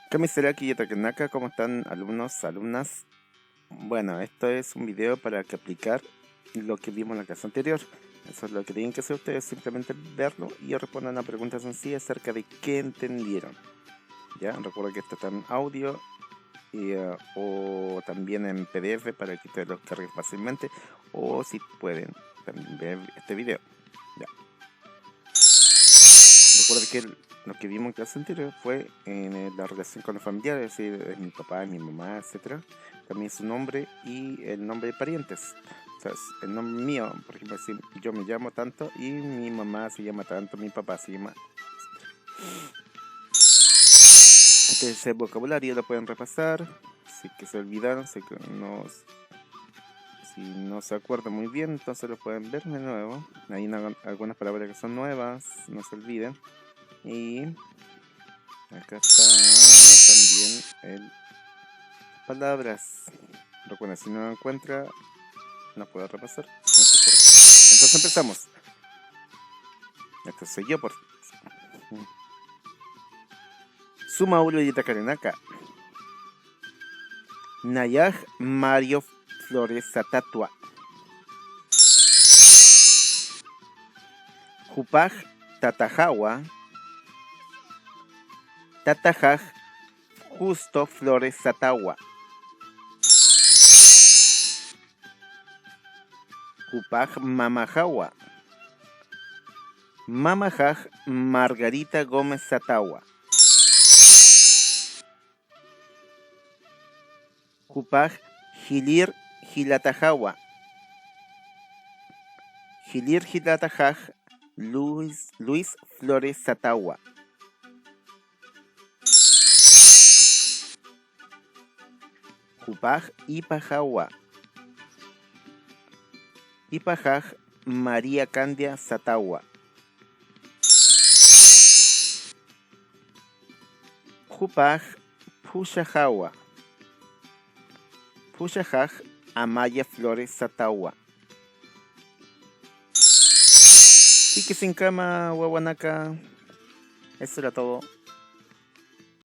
Kamiseraki Yatakanaka, ¿cómo están alumnos, alumnas? Bueno, esto es un video para que aplicar lo que vimos en la clase anterior. Eso es lo que tienen que hacer ustedes, simplemente verlo y responder una pregunta sencilla acerca de qué entendieron. ¿Ya? Recuerda que esto está en audio o también en PDF para que ustedes lo carguen fácilmente, o si pueden también ver este video. ¿Ya? Recuerda que lo que vimos en clase anterior fue en la relación con los familiares, es decir, es mi papá, mi mamá, etcétera. También su nombre y el nombre de parientes. O sea, el nombre mío, por ejemplo, si yo me llamo tanto y mi mamá se llama tanto, mi papá se llama. Entonces el vocabulario lo pueden repasar. Si que se olvidaron, si no se acuerdan muy bien, entonces lo pueden ver de nuevo. Hay algunas palabras que son nuevas, no se olviden. Y acá está también el palabras. Recuerden, si no lo encuentra, no puede repasar. Entonces empezamos. Esto soy yo por Suma Ulo y Takarenaka. Nayaj Mario Flores Satatua. Jupaj Tatajawa. Tatajaj Justo Flores Satawa. Jupaj Mamajawa. Mamajaj Margarita Gómez Satawa. Jupaj Gilir Gilatajawa. Gilir Gilatajaj Luis Flores Satawa. Jupaj Ipajawa. Ipajaj María Candia Satawa. Jupaj Pushajawa. Pushajaj Amaya Flores Satawa. Y que sin cama, Wawanaka. Eso era todo.